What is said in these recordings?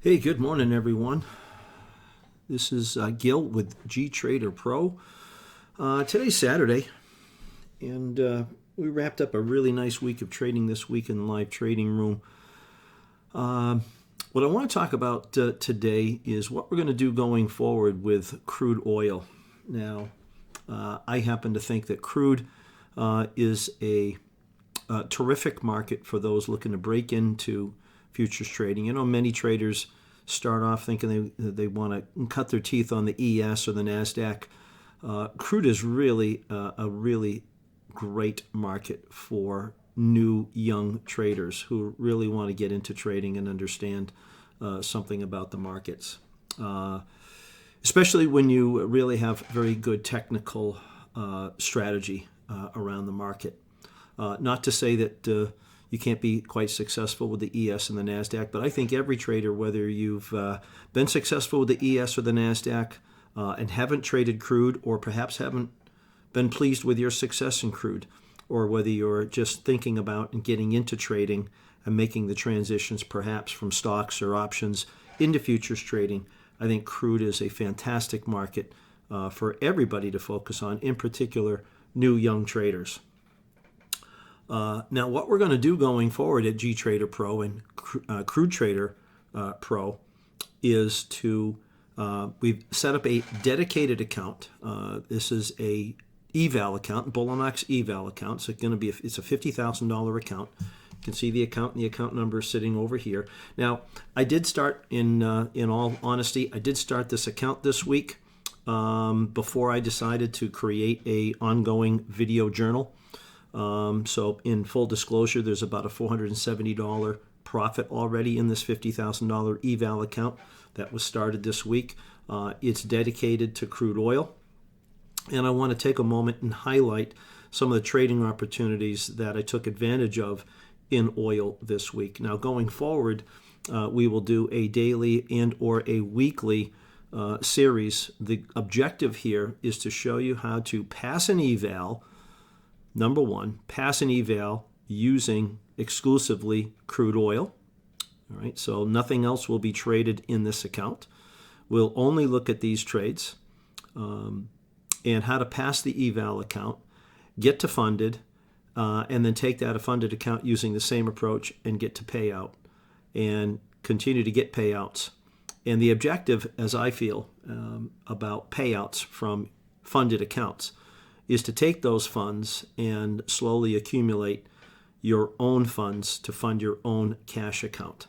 Hey, good morning, everyone. This is Gil with CrudeTrader Pro. Today's Saturday, and we wrapped up a really nice week of trading this week in the live trading room. What I want to talk about today is what we're going to do going forward with crude oil. Now, I happen to think that crude is a terrific market for those looking to break into futures trading. You know, many traders start off thinking they want to cut their teeth on the ES or the NASDAQ. Crude is really a really great market for new young traders who really want to get into trading and understand something about the markets. Especially when you really have very good technical strategy around the market. Not to say that you can't be quite successful with the ES and the NASDAQ, but I think every trader, whether you've been successful with the ES or the NASDAQ and haven't traded crude, or perhaps haven't been pleased with your success in crude, or whether you're just thinking about and getting into trading and making the transitions perhaps from stocks or options into futures trading, I think crude is a fantastic market for everybody to focus on, in particular new young traders. Now, what we're going to do going forward at CrudeTrader Pro and CrudeTrader Pro is to we've set up a dedicated account. This is a eval account, Bullinox eval account. So it's going to be it's a $50,000 account. You can see the account and the account number sitting over here. Now, I did start in all honesty, I did start this account this week before I decided to create a ongoing video journal. So in full disclosure, there's about a $470 profit already in this $50,000 eval account that was started this week. It's dedicated to crude oil. And I want to take a moment and highlight some of the trading opportunities that I took advantage of in oil this week. Now, going forward, we will do a daily and or a weekly series. The objective here is to show you how to pass an eval. Number one, pass an eval using exclusively crude oil. All right, so nothing else will be traded in this account. We'll only look at these trades and how to pass the eval account, get to funded, and then take that funded account using the same approach and get to payout and continue to get payouts. And the objective, as I feel, about payouts from funded accounts is to take those funds and slowly accumulate your own funds to fund your own cash account.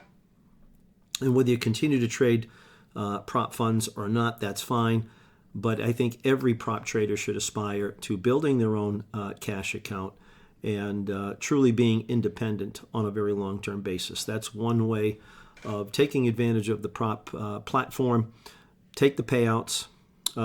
And whether you continue to trade prop funds or not, that's fine. But I think every prop trader should aspire to building their own cash account and truly being independent on a very long-term basis. That's one way of taking advantage of the prop platform. Take the payouts,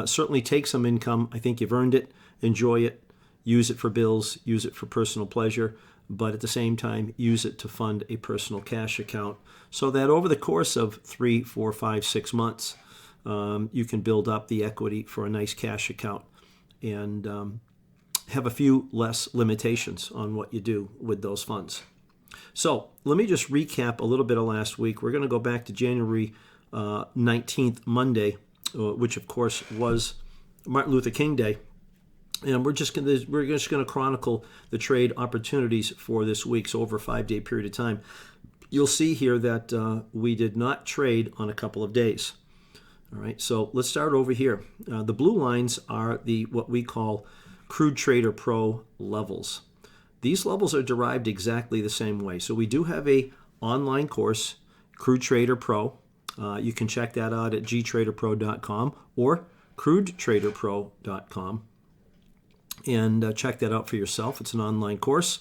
certainly take some income. I think you've earned it. Enjoy it, use it for bills, use it for personal pleasure, but at the same time, use it to fund a personal cash account so that over the course of 3, 4, 5, 6 months, you can build up the equity for a nice cash account and have a few less limitations on what you do with those funds. So let me just recap a little bit of last week. We're going to go back to January 19th, Monday, which of course was Martin Luther King Day. And we're just going to chronicle the trade opportunities for this week, so over a 5-day period of time. You'll see here that we did not trade on a couple of days. All right, so let's start over here. The blue lines are what we call CrudeTrader Pro levels. These levels are derived exactly the same way. So we do have a online course, CrudeTrader Pro. You can check that out at gtraderpro.com or crudetraderpro.com. And check that out for yourself. It's an online course,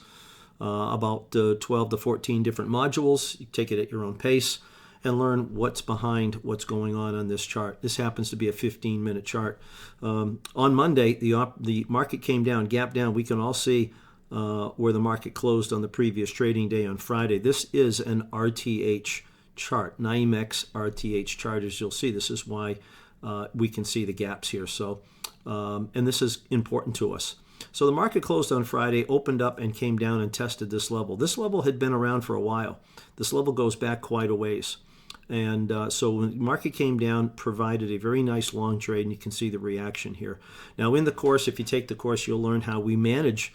about 12 to 14 different modules. You take it at your own pace and learn what's behind what's going on this chart. This happens to be a 15-minute chart. On Monday, the market came down, gapped down. We can all see where the market closed on the previous trading day on Friday. This is an RTH chart, NYMEX RTH chart. As you'll see, this is why we can see the gaps here. So, and this is important to us. So the market closed on Friday, opened up and came down and tested this level. This level had been around for a while. This level goes back quite a ways. And so when the market came down, provided a very nice long trade, and you can see the reaction here. Now in the course, if you take the course, you'll learn how we manage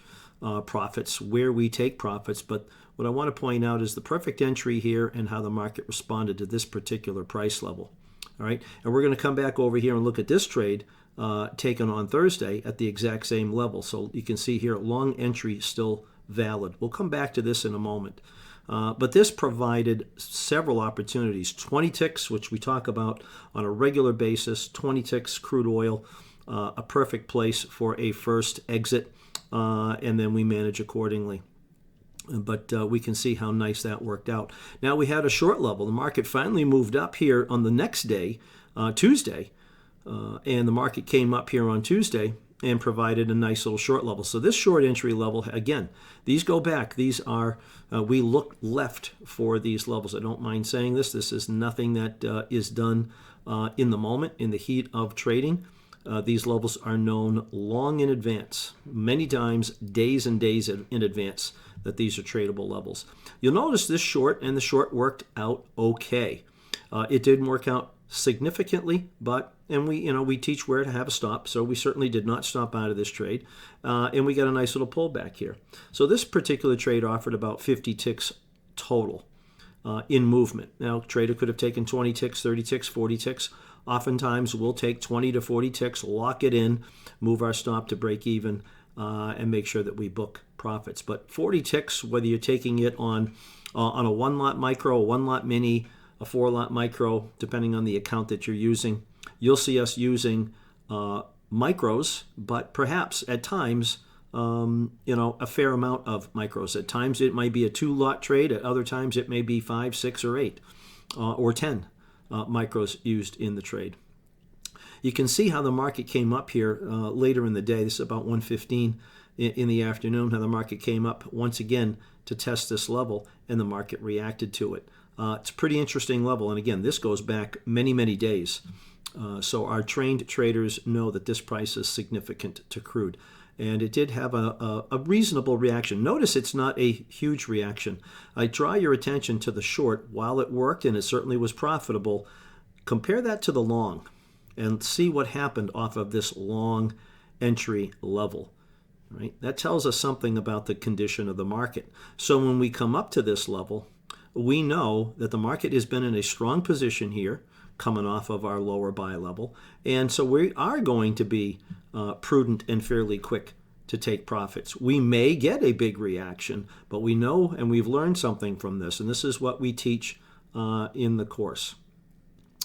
profits, where we take profits. But what I want to point out is the perfect entry here and how the market responded to this particular price level. All right, and we're going to come back over here and look at this trade taken on Thursday at the exact same level. So you can see here, long entry still valid. We'll come back to this in a moment. But this provided several opportunities. 20 ticks, which we talk about on a regular basis, 20 ticks, crude oil, a perfect place for a first exit, and then we manage accordingly. But we can see how nice that worked out. Now we had a short level. The market finally moved up here on the next day, Tuesday, and the market came up here on Tuesday and provided a nice little short level. So this short entry level, again, these go back. These are, we look left for these levels. I don't mind saying this. This is nothing that is done in the moment, in the heat of trading. These levels are known long in advance, many times days and days in advance, that these are tradable levels. You'll notice this short, and the short worked out okay. It didn't work out significantly, and we teach where to have a stop, so we certainly did not stop out of this trade, and we got a nice little pullback here. So this particular trade offered about 50 ticks total in movement. Now, trader could have taken 20 ticks, 30 ticks, 40 ticks. Oftentimes, we'll take 20 to 40 ticks, lock it in, move our stop to break even, and make sure that we book profits. But 40 ticks, whether you're taking it on a one-lot micro, a one-lot mini, a four-lot micro, depending on the account that you're using, you'll see us using micros, but perhaps at times, a fair amount of micros. At times, it might be a two-lot trade. At other times, it may be 5, 6, or 8, or 10 micros used in the trade. You can see how the market came up here later in the day. This is about 1:15 in the afternoon, how the market came up once again to test this level, and the market reacted to it. It's a pretty interesting level, and again, this goes back many, many days. So our trained traders know that this price is significant to crude. And it did have a reasonable reaction. Notice it's not a huge reaction. I draw your attention to the short. While it worked and it certainly was profitable, compare that to the long and see what happened off of this long entry level. Right? That tells us something about the condition of the market. So when we come up to this level, we know that the market has been in a strong position here, coming off of our lower buy level. And so we are going to be prudent and fairly quick to take profits. We may get a big reaction, but we know and we've learned something from this. And this is what we teach in the course,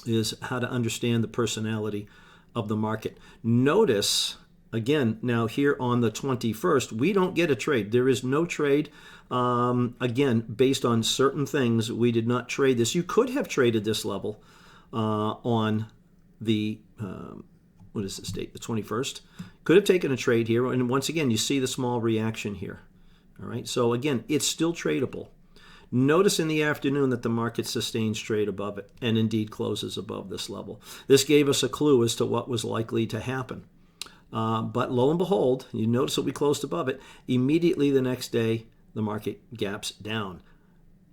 is how to understand the personality of the market. Notice, again, now here on the 21st, we don't get a trade. There is no trade. Again, based on certain things, we did not trade this. You could have traded this level on the, what is this date? The 21st. Could have taken a trade here. And once again, you see the small reaction here. All right. So again, it's still tradable. Notice in the afternoon that the market sustains trade above it and indeed closes above this level. This gave us a clue as to what was likely to happen. But lo and behold, you notice that we closed above it. Immediately the next day, the market gaps down.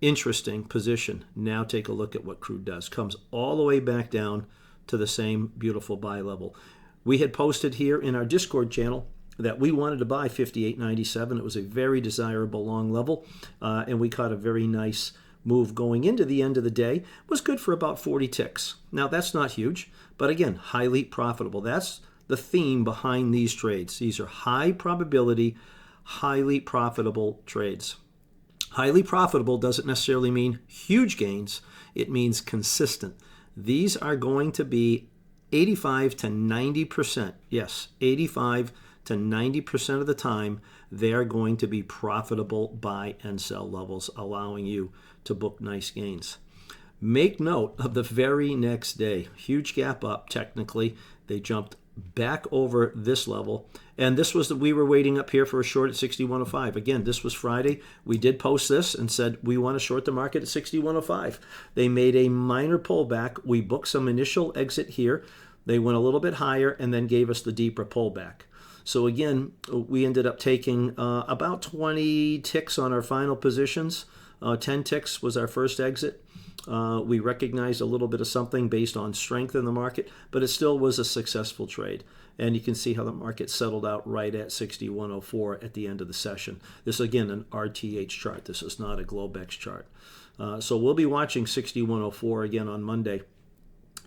Interesting position. Now take a look at what crude does. Comes all the way back down to the same beautiful buy level. We had posted here in our Discord channel that we wanted to buy 58.97. It was a very desirable long level, and we caught a very nice move going into the end of the day. It was good for about 40 ticks. Now, that's not huge, but again, highly profitable. That's the theme behind these trades. These are high probability, highly profitable trades. Highly profitable doesn't necessarily mean huge gains. It means consistent. These are going to be 85 to 90%. Yes, 85 to 90% of the time, they're going to be profitable buy and sell levels, allowing you to book nice gains. Make note of the very next day. Huge gap up, technically. They jumped back over this level. And this was we were waiting up here for a short at 61.05. Again, this was Friday. We did post this and said we want to short the market at 61.05. They made a minor pullback. We booked some initial exit here. They went a little bit higher and then gave us the deeper pullback. So again, we ended up taking about 20 ticks on our final positions. 10 ticks was our first exit. We recognized a little bit of something based on strength in the market, but it still was a successful trade. And you can see how the market settled out right at 6104 at the end of the session. This is, again, an RTH chart. This is not a Globex chart. So we'll be watching 6104 again on Monday.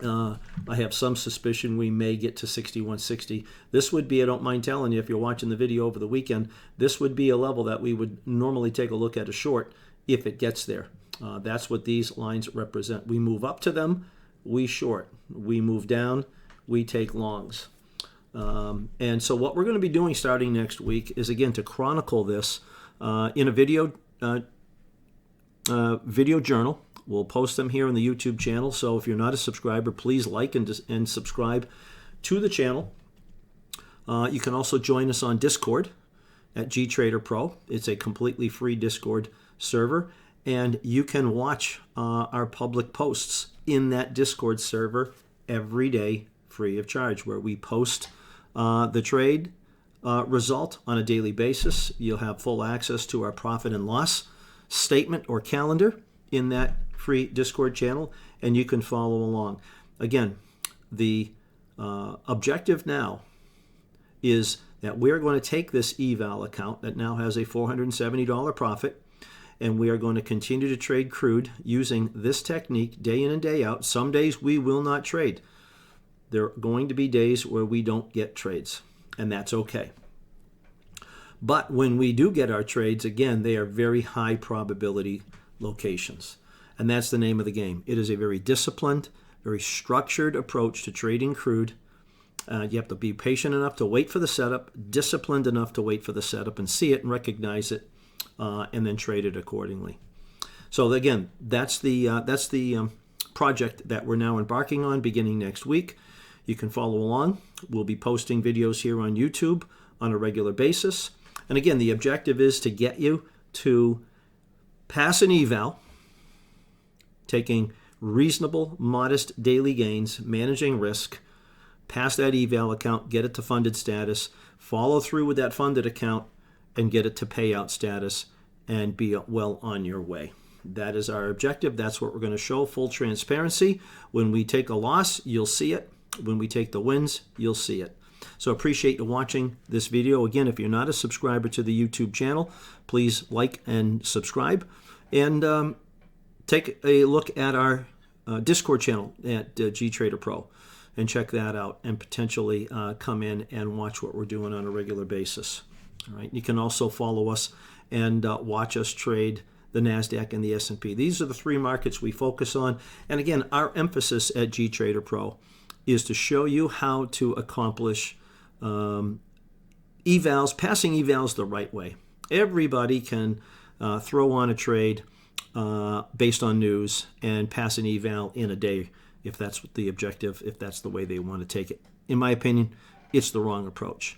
I have some suspicion we may get to 6160. This would be, I don't mind telling you, if you're watching the video over the weekend, this would be a level that we would normally take a look at a short if it gets there. That's what these lines represent. We move up to them, we short. We move down, we take longs. And so what we're going to be doing starting next week is, again, to chronicle this in a video journal. We'll post them here on the YouTube channel. So if you're not a subscriber, please like and subscribe to the channel. You can also join us on Discord at CrudeTrader Pro. It's a completely free Discord server. And you can watch our public posts in that Discord server every day free of charge, where we post the trade result on a daily basis. You'll have full access to our profit and loss statement or calendar in that free Discord channel, and you can follow along. Again, the objective now is that we're going to take this eval account that now has a $470 profit, and we are going to continue to trade crude using this technique day in and day out. Some days we will not trade. There are going to be days where we don't get trades, and that's okay. But when we do get our trades, again, they are very high probability locations. And that's the name of the game. It is a very disciplined, very structured approach to trading crude. You have to be patient enough to wait for the setup, disciplined enough to wait for the setup and see it and recognize it, and then trade it accordingly. So again, that's the project that we're now embarking on beginning next week. You can follow along. We'll be posting videos here on YouTube on a regular basis. And again, the objective is to get you to pass an eval, taking reasonable, modest daily gains, managing risk, pass that eval account, get it to funded status, follow through with that funded account, and get it to payout status, and be well on your way. That is our objective. That's what we're going to show, full transparency. When we take a loss, you'll see it. When we take the wins, you'll see it. So appreciate you watching this video. Again, if you're not a subscriber to the YouTube channel, please like and subscribe. And take a look at our Discord channel at CrudeTrader Pro and check that out, and potentially come in and watch what we're doing on a regular basis. All right. You can also follow us and watch us trade the NASDAQ and the S&P. These are the three markets we focus on. And again, our emphasis at CrudeTrader Pro is to show you how to accomplish evals, passing evals the right way. Everybody can throw on a trade based on news and pass an eval in a day if that's the objective, if that's the way they want to take it. In my opinion, it's the wrong approach.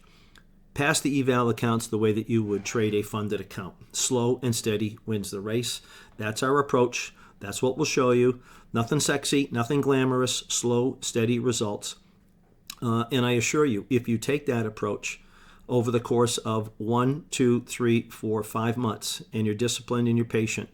Pass the eval accounts the way that you would trade a funded account. Slow and steady wins the race. That's our approach. That's what we'll show you. Nothing sexy, nothing glamorous, slow, steady results. And I assure you, if you take that approach over the course of 1, 2, 3, 4, 5 months, and you're disciplined and you're patient,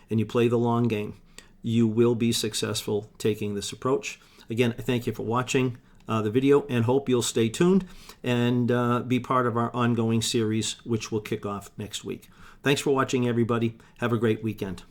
and you play the long game, you will be successful taking this approach. Again, I thank you for watching the video, and hope you'll stay tuned and be part of our ongoing series, which will kick off next week. Thanks for watching, everybody. Have a great weekend.